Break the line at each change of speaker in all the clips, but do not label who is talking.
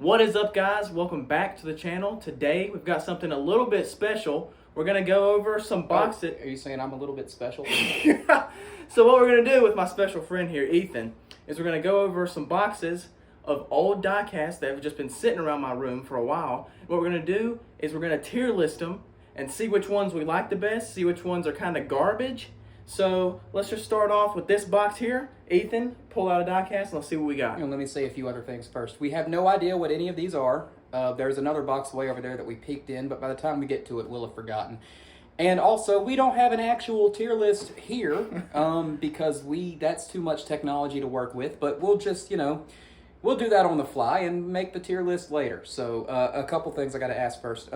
What is up, guys? Welcome back to the channel. Today we've got something a little bit special. We're going to go over some boxes.
Are you saying I'm a little bit special?
So what we're going to do with my special friend here, Ethan, is we're going to go over some boxes of old diecasts that have just been sitting around my room for a while. What we're going to do is we're going to tier list them and see which ones we like the best, see which ones are kind of garbage. So let's just start off with this box here. Ethan, pull out a diecast and let's see what we got.
And let me say a few other things first. We have no idea what any of these are. There's another box way over there that we peeked in, but by the time we get to it, we'll have forgotten. And also, we don't have an actual tier list here because that's too much technology to work with. But we'll just, we'll do that on the fly and make the tier list later. So a couple things I got to ask first.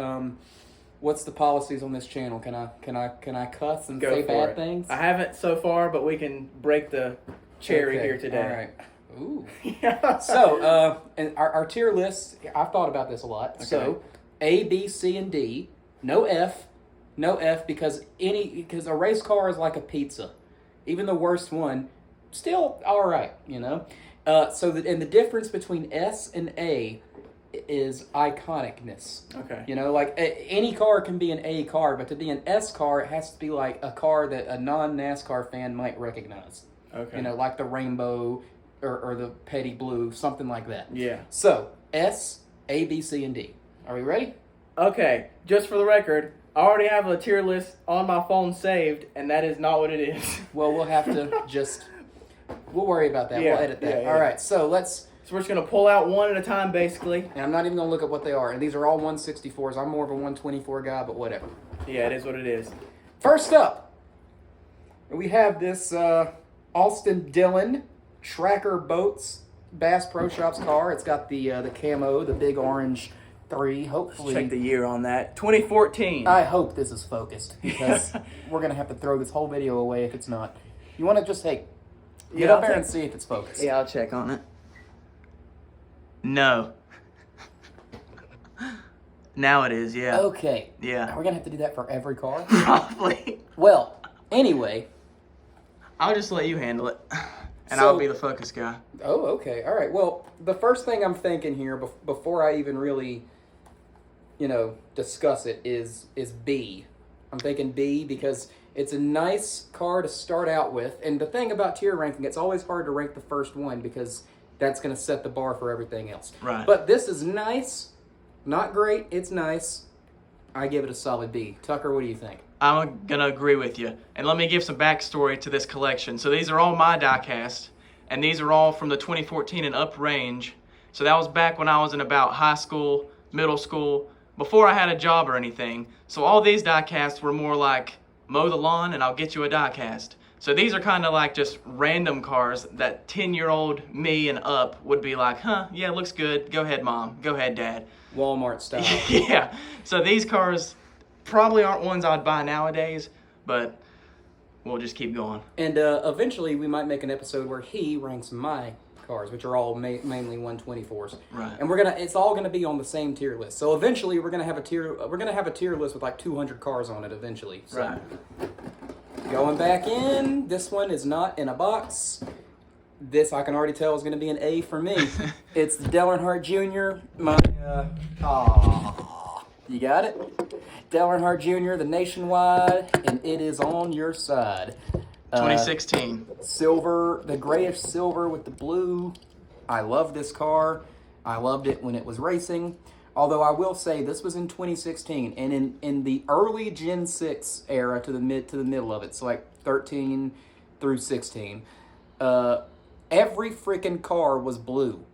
What's the policies on this channel? Can I cuss and say bad things?
I haven't so far, but we can break the cherry here today.
All right. Ooh. So, and our tier list, I've thought about this a lot. Okay. So, A, B, C, and D. No F. No F because a race car is like a pizza. Even the worst one, still all right, So, the difference between S and A is iconicness.
Okay.
Like any car can be an A car, but to be an S car, it has to be like a car that a non-NASCAR fan might recognize.
Okay.
Like the rainbow or the petty blue, something like that.
Yeah.
So, S, A, B, C, and D. Are we ready?
Okay. Just for the record, I already have a tier list on my phone saved, and that is not what it is.
Well, we'll have to we'll worry about that.
Yeah,
we'll edit that.
yeah.
All right, so we're
just going to pull out one at a time, basically.
And I'm not even going to look at what they are. And these are all 164s. I'm more of a 124 guy, but whatever.
Yeah, it is what it is.
First up, we have this Austin Dillon Tracker Boats Bass Pro Shops car. It's got the camo, the big orange 3. Hopefully,
let's check the year on that. 2014.
I hope this is focused because we're going to have to throw this whole video away if it's not. You want to just, get up there and see if it's focused.
Yeah, I'll check on it. No. Now it is, yeah.
Okay.
Yeah.
We're going to have to do that for every car?
Probably.
Well, anyway.
I'll just let you handle it. And I'll be the focus guy.
Oh, okay. All right. Well, the first thing I'm thinking here, before I even really, discuss it, is B. I'm thinking B because it's a nice car to start out with. And the thing about tier ranking, it's always hard to rank the first one because that's going to set the bar for everything else.
Right.
But this is nice. Not great. It's nice. I give it a solid B. Tucker, what do you think?
I'm going to agree with you. And let me give some backstory to this collection. So these are all my diecasts, and these are all from the 2014 and up range. So that was back when I was in about high school, middle school, before I had a job or anything. So all these diecasts were more like, mow the lawn and I'll get you a diecast. So these are kind of like just random cars that 10-year-old me and up would be like, yeah, looks good. Go ahead, Mom. Go ahead, Dad.
Walmart style.
Yeah. So these cars probably aren't ones I'd buy nowadays, but we'll just keep going.
And eventually we might make an episode where he ranks my cars, which are all mainly 124s.
Right.
And it's all gonna be on the same tier list. So eventually we're gonna have a tier list with like 200 cars on it eventually. So.
Right.
Going back in, this one is not in a box. This I can already tell is going to be an A for me. It's the Dale Earnhardt Jr. You got it? Dale Earnhardt Jr., the Nationwide, and it is on your side.
2016.
Silver, the grayish silver with the blue. I love this car. I loved it when it was racing. Although I will say this was in 2016, and in the early Gen 6 era to the middle of it, so like 13 through 16, every freaking car was blue.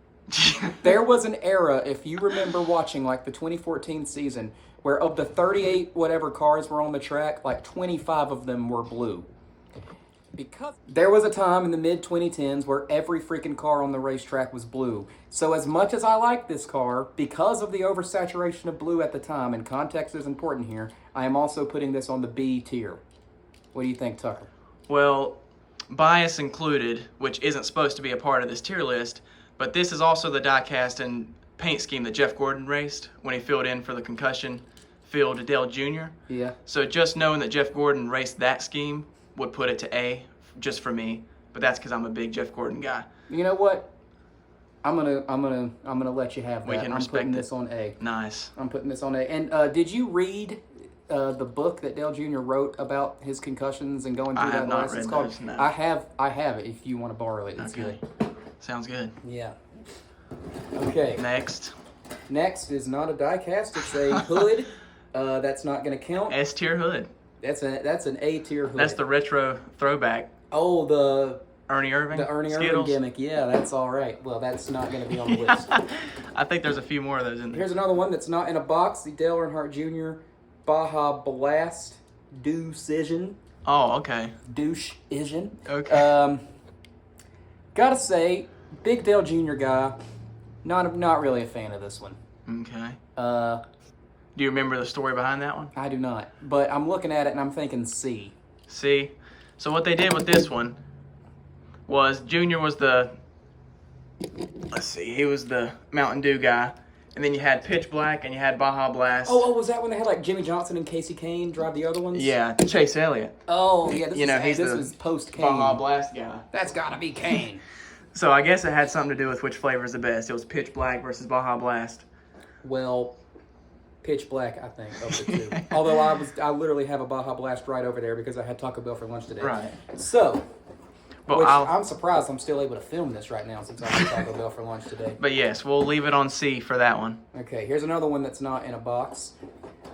There was an era, if you remember watching like the 2014 season, where of the 38 whatever cars were on the track, like 25 of them were blue. Because there was a time in the mid-2010s where every freaking car on the racetrack was blue. So as much as I like this car, because of the oversaturation of blue at the time, and context is important here, I am also putting this on the B tier. What do you think, Tucker?
Well, bias included, which isn't supposed to be a part of this tier list, but this is also the diecast and paint scheme that Jeff Gordon raced when he filled in for the concussion-filled Dale Jr.
Yeah.
So just knowing that Jeff Gordon raced that scheme would put it to A just for me, but that's because I'm a big Jeff Gordon guy.
You know what? I'm gonna let you have that.
We can
I'm
respect
putting
it.
this on A.
Nice.
I'm putting this on A. And did you read the book that Dale Jr. wrote about his concussions and going through
I have
that
not
license
read
called?
those, no.
I have it. If you want to borrow it, it's
Okay.
good.
Sounds good.
Yeah. Okay.
Next,
is not a diecast. It's a hood. That's not going to count.
S tier hood.
That's an A tier hood.
That's the retro throwback.
Oh, the
Ernie Irving.
Ernie Irving
Skittles.
gimmick. Yeah, that's all right. Well, that's not going to be on the list.
I think there's a few more of those in there.
Here's another one that's not in a box. The Dale Earnhardt Jr. Baja Blast Douche-ision.
Oh, okay.
Douche-ision.
Okay.
Gotta say, big Dale Jr. guy. Not really a fan of this one.
Okay.
Do
you remember the story behind that one?
I do not. But I'm looking at it and I'm thinking C.
C. So what they did with this one was Junior was the, he was the Mountain Dew guy. And then you had Pitch Black and you had Baja Blast.
Oh, was that when they had like Jimmy Johnson and Casey Kane drive the other ones?
Yeah, Chase Elliott.
Oh, yeah. This
the
was post Kane.
Baja Blast guy.
That's gotta be Kane.
So I guess it had something to do with which flavor is the best. It was Pitch Black versus Baja Blast.
Well, Pitch Black, I think, of the two. Although I literally have a Baja Blast right over there because I had Taco Bell for lunch today.
Right.
So,
But
I'm surprised I'm still able to film this right now since I had Taco Bell for lunch today.
But yes, we'll leave it on C for that one.
Okay, here's another one that's not in a box.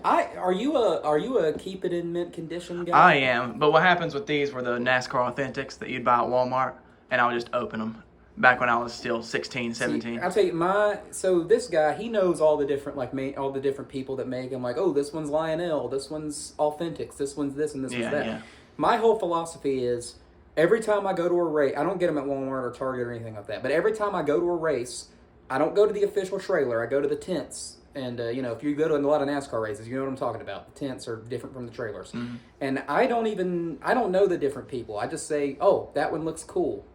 Are you a keep it in mint condition guy?
I am. But what happens with these were the NASCAR Authentics that you'd buy at Walmart, and I would just open them. Back when I was still 16, 17.
See, I'll tell you, so this guy, he knows all the different all the different people that make him. Like, oh, this one's Lionel, this one's Authentics, this one's this, and this one's that.
Yeah.
My whole philosophy is, every time I go to a race, I don't get them at Walmart or Target or anything like that, but every time I go to a race, I don't go to the official trailer, I go to the tents. And, if you go to a lot of NASCAR races, you know what I'm talking about. The tents are different from the trailers. Mm-hmm. And I don't know the different people. I just say, oh, that one looks cool.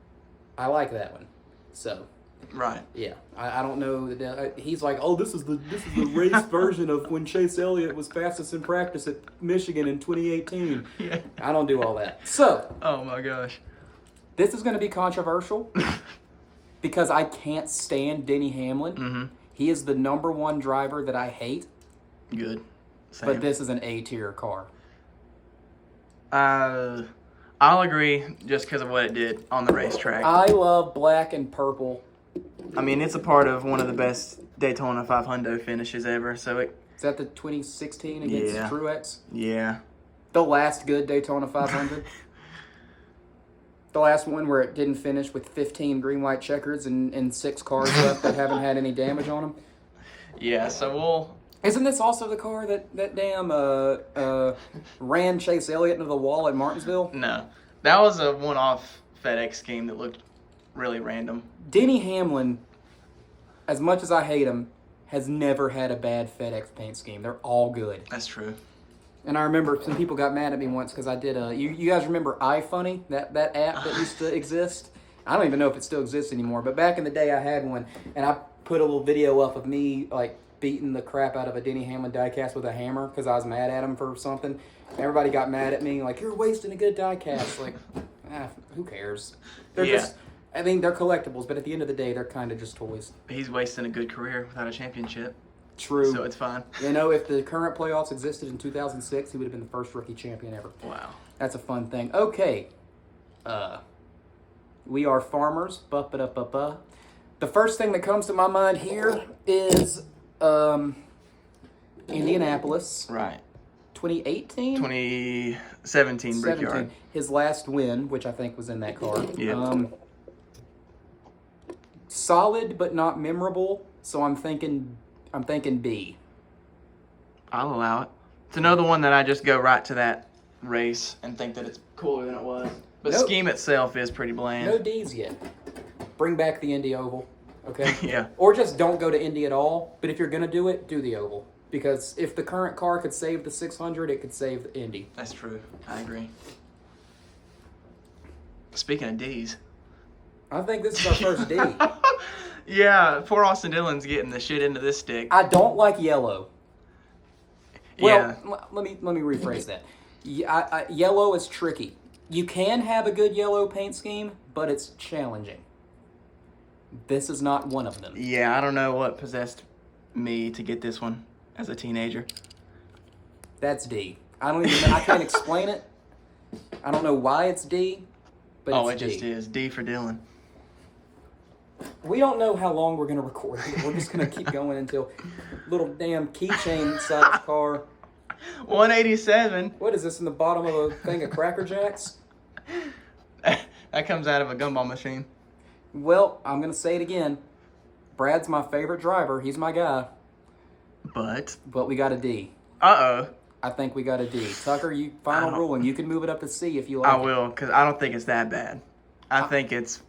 I like that one. So,
right.
Yeah, I don't know. He's like, oh, this is the race version of when Chase Elliott was fastest in practice at Michigan in 2018.
Yeah.
I don't do all that. So,
oh my gosh,
this is going to be controversial because I can't stand Denny Hamlin.
Mm-hmm.
He is the number one driver that I hate.
Good. Same.
But this is an A tier car.
I'll agree just because of what it did on the racetrack.
I love black and purple.
I mean, it's a part of one of the best Daytona 500 finishes ever. So
Is that the 2016 against Truex?
Yeah.
The last good Daytona 500? The last one where it didn't finish with 15 green, white checkers and 6 cars left that haven't had any damage on them?
Yeah, so
Isn't this also the car that damn ran Chase Elliott into the wall at Martinsville?
No. That was a one-off FedEx scheme that looked really random.
Denny Hamlin, as much as I hate him, has never had a bad FedEx paint scheme. They're all good.
That's true.
And I remember some people got mad at me once because I did you guys remember iFunny, that app that used to exist? I don't even know if it still exists anymore, but back in the day I had one, and I put a little video up of me, like, beating the crap out of a Denny Hamlin diecast with a hammer because I was mad at him for something. Everybody got mad at me, like, you're wasting a good diecast. Like, who cares? They're they're collectibles, but at the end of the day, they're kind of just toys.
He's wasting a good career without a championship.
True.
So it's fine.
If the current playoffs existed in 2006, he would have been the first rookie champion ever.
Wow.
That's a fun thing. Okay. We are farmers. Ba-ba-da-ba-ba. The first thing that comes to my mind here is Indianapolis.
Right.
2018?
2017 Brickyard.
His last win, which I think was in that car.
Yeah.
Solid but not memorable, so I'm thinking B.
I'll allow it. It's another one that I just go right to that race and think that it's cooler than it was. But scheme itself is pretty bland.
No D's yet. Bring back the Indy Oval, okay?
Yeah.
Or just don't go to Indy at all. But if you're going to do it, do the Oval. Because if the current car could save the 600, it could save the Indy.
That's true. I agree. Speaking of D's.
I think this is our first D.
Yeah, poor Austin Dillon's getting the shit into this stick.
I don't like yellow.
Yeah.
Well, let me rephrase that. Yellow is tricky. You can have a good yellow paint scheme, but it's challenging. This is not one of them.
Yeah, I don't know what possessed me to get this one as a teenager.
That's D. I don't even know. I can't explain it. I don't know why it's D, but
Oh, it
it's D.
just is. D for Dylan.
We don't know how long we're going to record. We're just going to keep going until little damn keychain size car.
187.
What is this in the bottom of a thing of Cracker Jacks?
That comes out of a gumball machine.
Well, I'm going to say it again. Brad's my favorite driver. He's my guy.
But
we got a D.
uh-oh.
I think we got a D. Tucker, you final ruling. You can move it up to C if you like.
I will, because I don't think it's that bad. I think it's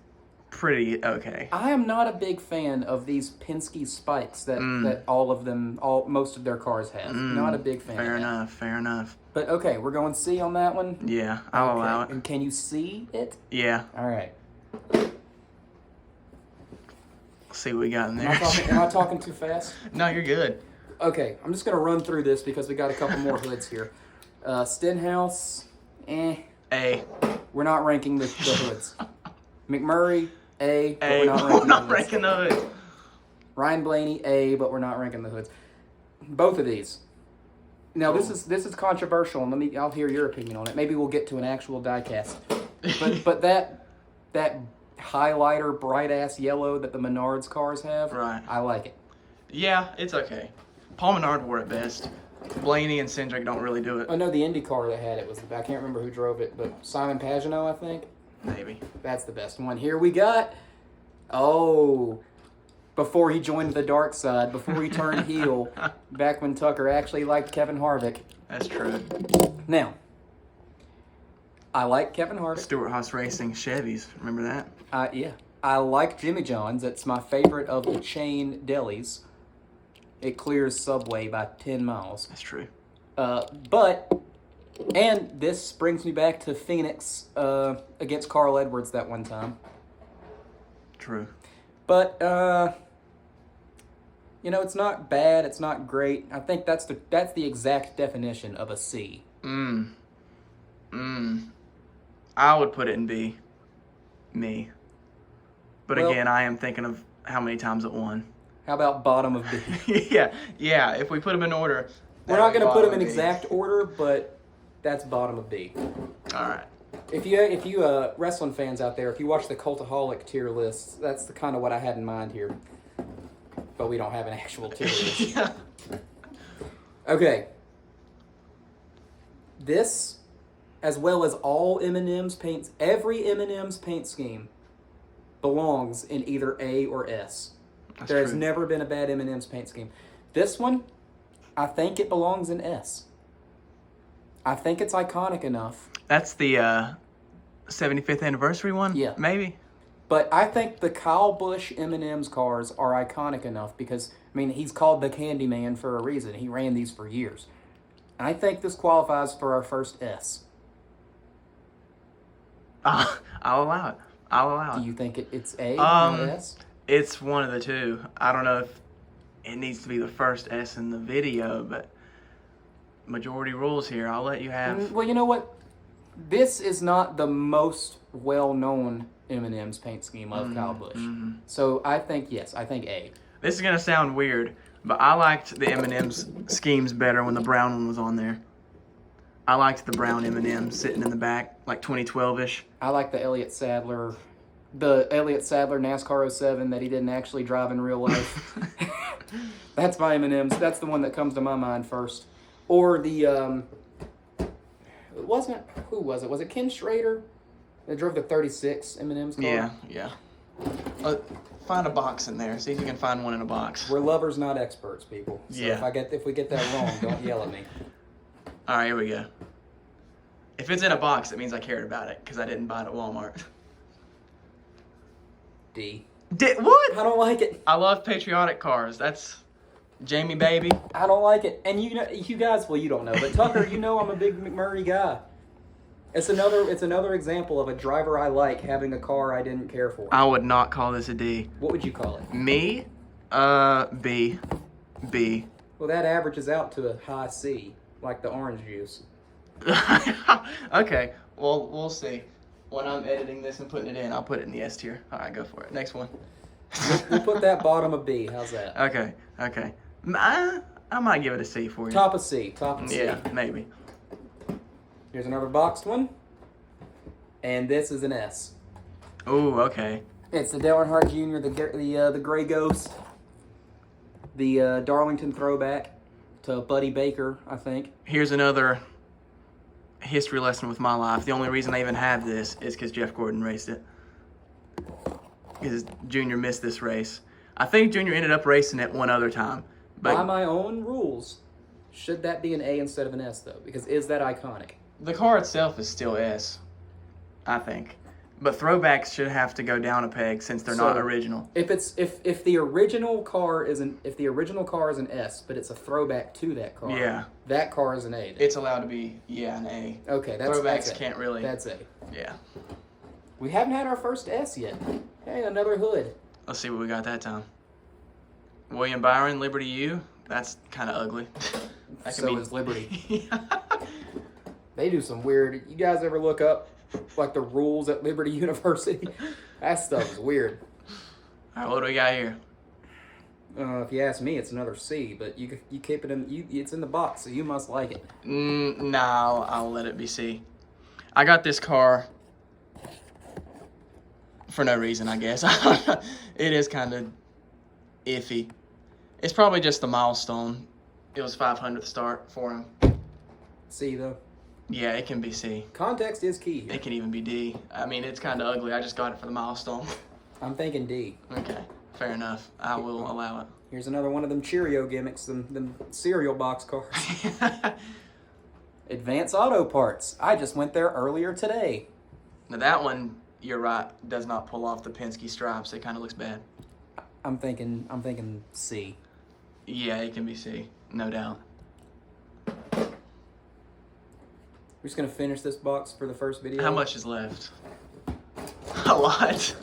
pretty okay.
I am not a big fan of these Penske spikes that most of their cars have. Not a big fan.
Fair enough.
But okay, we're going C on that one.
Yeah, I'll allow it.
And can you see it?
Yeah.
All right.
Let's see what we got in there.
Am I talking too fast?
No, you're good.
Okay, I'm just going to run through this because we got a couple more hoods here. Stenhouse,
A.
We're not ranking the hoods. McMurray, A, but
A.
we're not ranking
the hoods.
Ryan Blaney, A, but we're not ranking the hoods. Both of these. Now, this is controversial, and I'll hear your opinion on it. Maybe we'll get to an actual diecast. But that highlighter, bright-ass yellow that the Menards cars have,
right.
I like it.
Yeah, it's okay. Paul Menard wore it best. Blaney and Cindric don't really do it.
I know the Indy car that had it I can't remember who drove it, but Simon Pagenaud, I think.
Maybe.
That's the best one. Here we got, before he joined the dark side, before he turned heel, back when Tucker actually liked Kevin Harvick.
That's true.
Now, I like Kevin Harvick.
Stewart Haas Racing Chevys. Remember that?
Yeah. I like Jimmy John's. It's my favorite of the chain delis. It clears Subway by 10 miles.
That's true.
And this brings me back to Phoenix against Carl Edwards that one time.
True.
But, it's not bad. It's not great. I think that's the exact definition of a C.
I would put it in B. Me. But again, I am thinking of how many times it won.
How about bottom of B?
yeah. If we put them in order.
We're not going to put them in exact order, but that's bottom of B.
All right.
If you wrestling fans out there, if you watch the Cultaholic tier lists, that's the kind of what I had in mind here. But we don't have an actual tier list.
Yeah.
Okay. This, as well as all M&M's paints, every M&M's paint scheme belongs in either A or S. There has never been a bad M&M's paint scheme. This one, I think it belongs in S. I think it's iconic enough.
That's the 75th anniversary one?
Yeah.
Maybe?
But I think the Kyle Busch M&M's cars are iconic enough because, he's called the Candyman for a reason. He ran these for years. I think this qualifies for our first S.
I'll allow it.
Do you think it's A or S?
It's one of the two. I don't know if it needs to be the first S in the video, but majority rules here. I'll let you have.
Well, you know what? This is not the most well-known M&M's paint scheme of Kyle Busch. So I think A.
This is going to sound weird, but I liked the M&M's schemes better when the brown one was on there. I liked the brown M&M sitting in the back, like 2012-ish.
I like the Elliott Sadler NASCAR 07 that he didn't actually drive in real life. That's my M&M's. That's the one that comes to my mind first. Or the, who was it? Was it Ken Schrader that drove the 36 M&M's car?
Yeah. Find a box in there. See if you can find one in a box.
We're lovers, not experts, people. So
yeah.
if we get that wrong, don't yell at me.
All right, here we go. If it's in a box, it means I cared about it because I didn't buy it at Walmart.
D.
What?
I don't like it.
I love patriotic cars. That's Jamie Baby.
I don't like it. And you guys, well, you don't know, but Tucker, I'm a big McMurray guy. It's another example of a driver I like having a car I didn't care for.
I would not call this a D.
What would you call it?
Me? B.
Well, that averages out to a high C, like the orange juice.
Okay, well, we'll see. When I'm editing this and putting it in, I'll put it in the S tier. All right, go for it. Next one.
We'll put that bottom a B. How's that?
Okay. I might give it a C for you.
Top of C. Top of C.
Yeah, maybe.
Here's another boxed one. And this is an S.
Ooh, okay.
It's the Dale Earnhardt Jr., the Gray Ghost, the Darlington throwback to Buddy Baker, I think.
Here's another history lesson with my life. The only reason I even have this is because Jeff Gordon raced it. Because Junior missed this race. I think Junior ended up racing it one other time. But
by my own rules, should that be an A instead of an S, though? Because is that iconic?
the car itself is still S, I think. But throwbacks should have to go down a peg since they're not original.
If the original car is an S, but it's a throwback to that car.
Yeah.
That car is an A. Then.
It's allowed to be an A.
Okay,
throwbacks can't really.
That's A.
Yeah.
We haven't had our first S yet. Hey, another hood.
Let's see what we got that time. William Byron, Liberty U. That's kind of ugly.
So is Liberty. They do some weird. You guys ever look up like the rules at Liberty University? That stuff is weird.
All right, what do we got here?
If you ask me, it's another C, but you keep it in. It's in the box, so you must like it.
No, I'll let it be C. I got this car for no reason, I guess. It is kind of iffy. It's probably just the milestone. It was 500th start for him.
C though.
Yeah, it can be C.
Context is key here.
It can even be D. I mean, it's kind of ugly. I just got it for the milestone.
I'm thinking D.
Okay, fair enough. I will allow it.
Here's another one of them Cheerio gimmicks, them cereal box cars. Advance Auto Parts. I just went there earlier today.
Now that one, you're right, does not pull off the Penske stripes. It kind of looks bad.
I'm thinking C.
Yeah, it can be C, no doubt.
We're just gonna finish this box for the first video.
How much is left? A lot.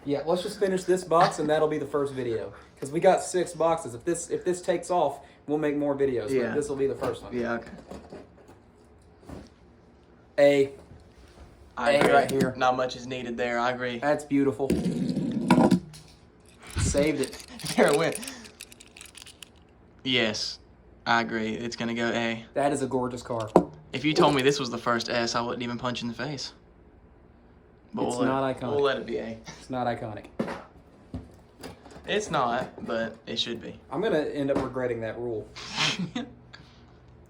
Yeah, let's just finish this box and that'll be the first video. Because we got 6 boxes. If this takes off, we'll make more videos.
Yeah.
But this will be the first one.
Yeah, okay.
A.
I
A
agree.
right here.
Not much is needed there. I agree.
That's beautiful. Saved it.
There it went. Yes, I agree. It's going to go A.
That is a gorgeous car.
If you told me this was the first S, I wouldn't even punch in the face. But
It's not iconic.
We'll let it be A.
It's not iconic.
It's not, but it should be.
I'm going to end up regretting that rule.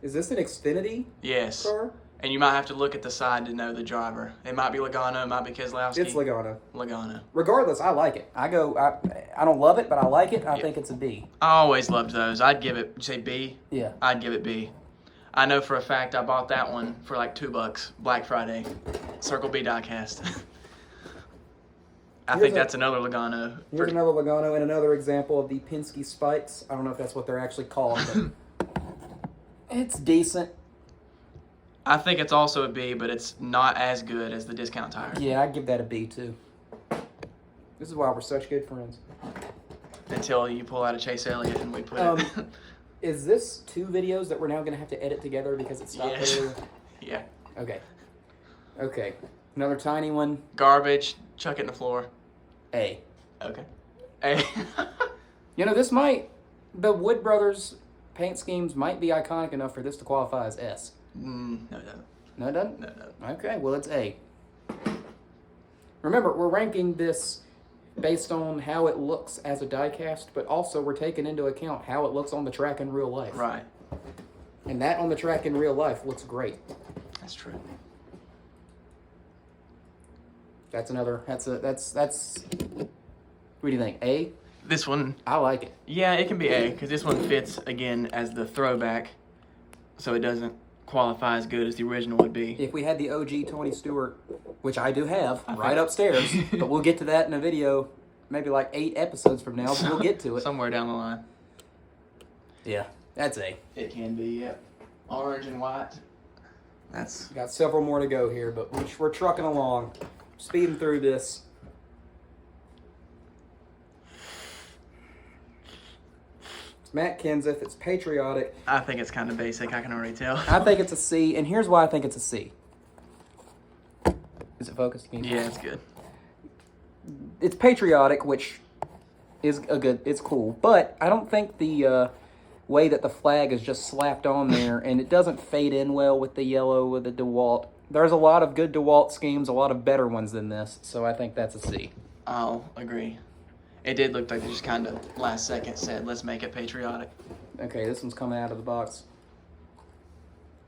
Is this an Xfinity
Yes.
car?
And you might have to look at the side to know the driver. It might be Logano, it might be Keselowski.
It's Logano.
Logano.
Regardless, I like it. I don't love it, but I like it. I think it's a B.
I always loved those. I'd give it, say B?
Yeah.
I'd give it B. I know for a fact I bought that one for like $2 Black Friday. Circle B diecast. I think that's another Logano.
Here's another Logano and another example of the Penske Spikes. I don't know if that's what they're actually called, but it's decent.
I think it's also a B, but it's not as good as the discount tire.
Yeah, I'd give that a B too. This is why we're such good friends.
Until you pull out a Chase Elliott and we put it.
Is this 2 videos that we're now going to have to edit together because it stopped earlier?
Yeah.
Okay. Another tiny one.
Garbage. Chuck it in the floor.
A.
Okay. A.
You know, the Wood Brothers paint schemes might be iconic enough for this to qualify as S.
No, it doesn't.
No, it doesn't?
No, it doesn't.
Okay, well, it's A. Remember, we're ranking this based on how it looks as a diecast, but also we're taking into account how it looks on the track in real life.
Right.
And that on the track in real life looks great.
That's true.
That's what do you think? A?
This one,
I like it.
yeah, it can be A, because this one fits, again, as the throwback, so it doesn't qualify as good as the original would be.
If we had the OG Tony Stewart, which I do have, right upstairs, but we'll get to that in a video, maybe like 8 episodes from now, but we'll get to it.
Somewhere down the line.
Yeah, that's A.
It can be, yep. Orange and white. That's...
Got several more to go here, but we're trucking along, speeding through this. It's Matt Kenseth. It's patriotic.
I think it's kind of basic. I can already tell.
I think it's a C, and here's why I think it's a C. Is it focused?
Yeah, it's good.
It's patriotic, which is a good. It's cool, but I don't think the way that the flag is just slapped on there and it doesn't fade in well with the yellow with the DeWalt. There's a lot of good DeWalt schemes, a lot of better ones than this, so I think that's a C.
I'll agree. It did look like they just kind of last second said, let's make it patriotic.
Okay, this one's coming out of the box.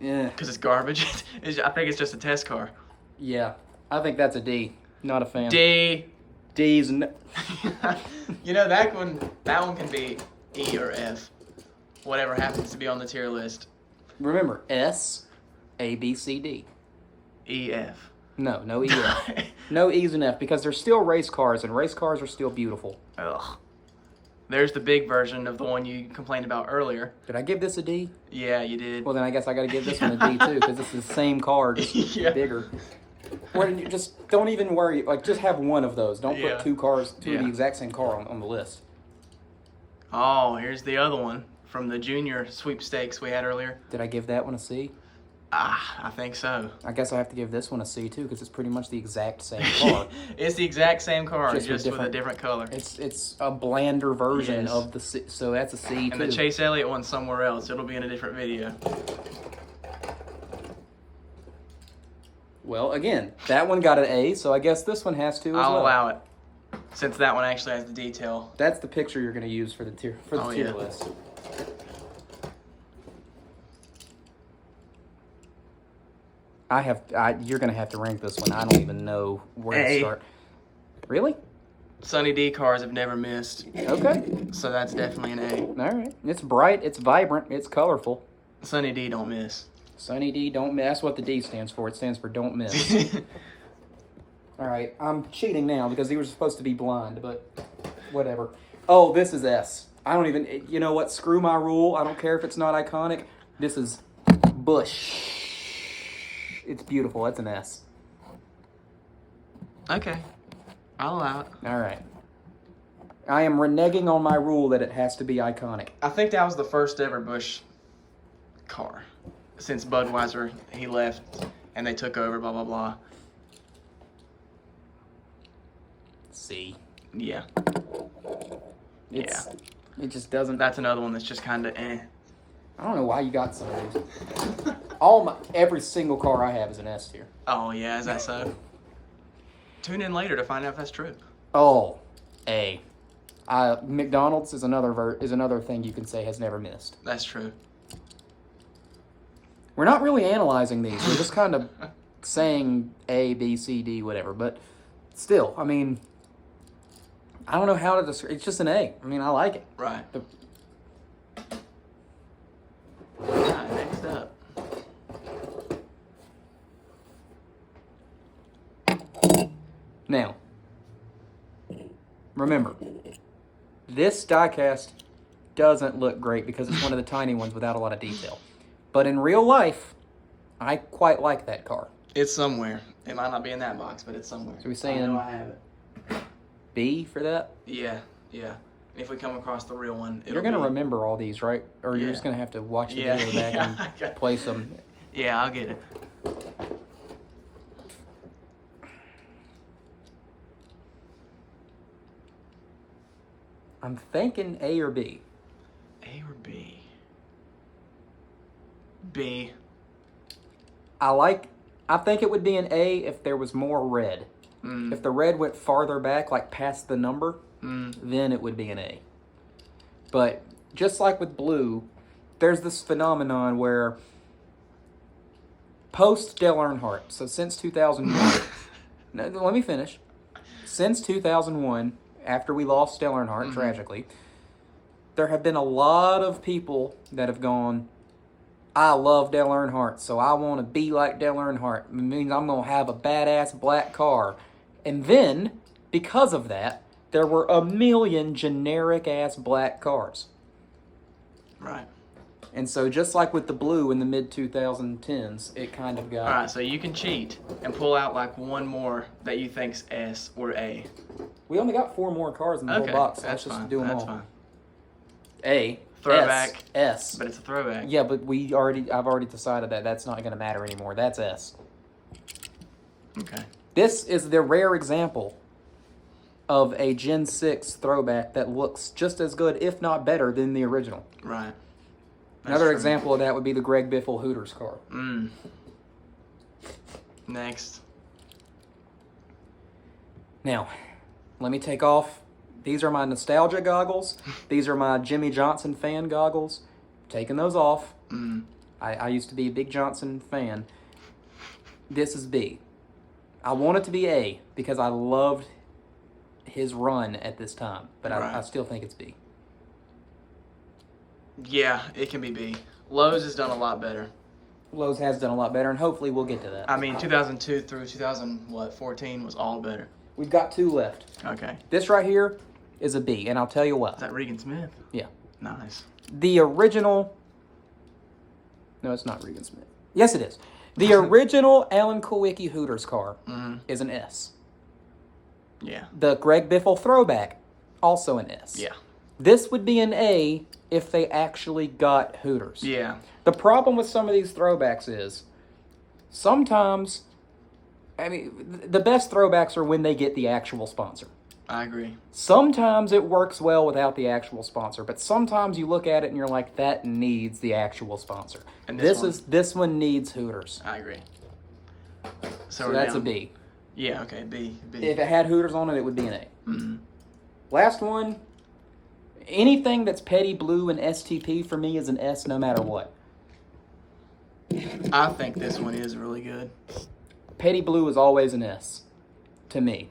Yeah.
Because it's garbage. I think it's just a test car.
Yeah, I think that's a D. Not a fan.
D.
D's.
You know, that one can be E or F. Whatever happens to be on the tier list.
Remember, S, A, B, C, D.
E, F.
No E, F. No E's and F, because they're still race cars, and race cars are still beautiful.
Ugh. There's the big version of the one you complained about earlier.
Did I give this a D?
Yeah, you did.
Well, then I guess I got to give this one a D, too, because this is the same car, just
Yeah.
bigger. Or you just don't even worry. Like, just have one of those. Don't
Yeah.
put two of the
Yeah.
exact same car on the list.
Oh, here's the other one from the junior sweepstakes we had earlier.
Did I give that one a C?
I think so.
I guess I have to give this one a C, too, because it's pretty much the exact same car.
It's the exact same car,
Just
just
with
with a different color.
It's a blander version
Yes.
of the C, so that's a C,
And
too.
the Chase Elliott one's somewhere else. It'll be in a different video.
Well, again, that one got an A, so I guess this one has to as
I'll
well.
allow it, since that one actually has the detail.
That's the picture you're going to use for the tier
Oh,
tier
yeah.
list. You're going to have to rank this one. I don't even know where to
A.
start. Really?
Sunny D cars have never missed,
Okay.
so that's definitely an A.
All right. It's bright. It's vibrant. It's colorful.
Sunny D don't miss.
Sunny D, don't miss. That's what the D stands for. It stands for don't miss. All right. I'm cheating now because he was supposed to be blind, but whatever. Oh, this is S. I don't even, you know what? Screw my rule. I don't care if it's not iconic. This is Bush. It's beautiful. That's an S.
Okay, I'll allow it.
All right. I am reneging on my rule that it has to be iconic.
I think that was the first ever Busch car. Since Budweiser, he left and they took over, blah, blah, blah.
C.
Yeah.
It just doesn't.
That's another one that's just kind of eh.
I don't know why you got some of these. Every single car I have is an S tier.
Oh, yeah, is that so? Tune in later to find out if that's true.
Oh, A. McDonald's is another thing you can say has never missed.
That's true.
We're not really analyzing these. We're just kind of saying A, B, C, D, whatever. But still, I mean, I don't know how to describe. It's just an A. I mean, I like it.
Right. Alright, next up.
Now, remember, this diecast doesn't look great because it's one of the tiny ones without a lot of detail. But in real life, I quite like that car.
It's somewhere. It might not be in that box, but it's somewhere.
So we saying
I know I have it.
B for that?
Yeah. If we come across the real one,
You're going to remember all these, right? Or you're
Yeah.
just going to have to watch the
Yeah,
video back
yeah.
and place them.
Yeah, I'll get it.
I'm thinking A or B.
A or B? B.
I think it would be an A if there was more red.
Mm.
If the red went farther back, like past the number, then it would be an A. But just like with blue, there's this phenomenon where post Dale Earnhardt, so since 2001, no, let me finish. Since 2001, after we lost Dale Earnhardt, tragically, there have been a lot of people that have gone, I love Dale Earnhardt, so I want to be like Dale Earnhardt. It means I'm going to have a badass black car. And then, because of that, there were a million generic-ass black cars.
Right.
And so just like with the blue in the mid-2010s, it kind of got...
All right, so you can cheat and pull out like one more that you think's S or A.
We only got 4 more cars in the whole box, so let's
that's
just
fine.
do them
That's
all.
fine.
A.
Throwback.
S.
But it's a throwback.
Yeah, but I've already decided that that's not going to matter anymore. That's S.
Okay.
This is the rare example of a Gen 6 throwback that looks just as good, if not better, than the original.
Right.
Another example of that would be the Greg Biffle Hooters car.
Next.
Now, let me take off. These are my nostalgia goggles. These are my Jimmy Johnson fan goggles. Taking those off. I used to be a big Johnson fan. This is B. I want it to be A because I loved his run at this time, but I still think it's B.
Yeah, it can be B. Lowe's has done a lot better.
Lowe's has done a lot better, and hopefully we'll get to that.
I mean, 2002 through 2014 was all better.
We've got 2 left.
Okay.
This right here is a B, and I'll tell you why.
Is that Regan Smith?
Yeah.
Nice.
The original... No, it's not Regan Smith. Yes, it is. The original Alan Kulwicki Hooters car is an S.
Yeah.
The Greg Biffle throwback, also an S.
Yeah.
This would be an A if they actually got Hooters.
Yeah.
The problem with some of these throwbacks is sometimes, I mean, the best throwbacks are when they get the actual sponsor.
I agree.
Sometimes it works well without the actual sponsor, but sometimes you look at it and you're like, that needs the actual sponsor.
And
this one needs Hooters.
I agree.
So that's a B.
Yeah, okay, B.
If it had Hooters on it, it would be an A.
Mm-hmm.
Last one, anything that's Petty Blue and STP for me is an S no matter what.
I think this one is really good.
Petty Blue is always an S to me.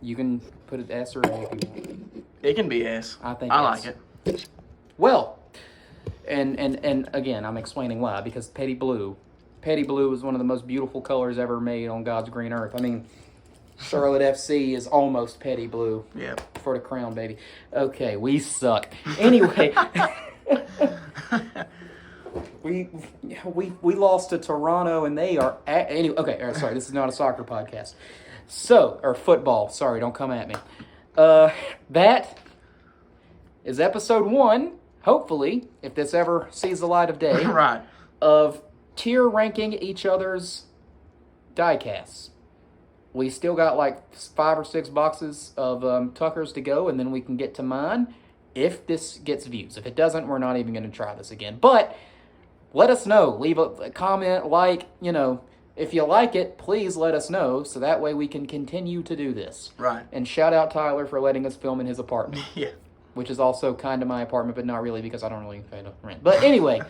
You can put it S or A if you want.
It can be S.
I think
I like it.
Well, and again, I'm explaining why. Because Petty Blue is one of the most beautiful colors ever made on God's green earth. I mean, Charlotte FC is almost Petty Blue.
Yep.
For the crown, baby. Okay, we suck. Anyway, we lost to Toronto, and they are anyway. Okay, all right, sorry, this is not a soccer podcast. So, or football. Sorry, don't come at me. That is episode 1. Hopefully, if this ever sees the light of day,
Right.
Of tier ranking each other's diecasts. We still got like 5 or 6 boxes of Tuckers to go, and then we can get to mine if this gets views. If it doesn't, we're not even going to try this again. But let us know. Leave a comment, if you like it, please let us know, so that way we can continue to do this.
Right.
And shout out Tyler for letting us film in his apartment.
Yeah.
Which is also kind of my apartment, but not really because I don't really pay the rent. But anyway...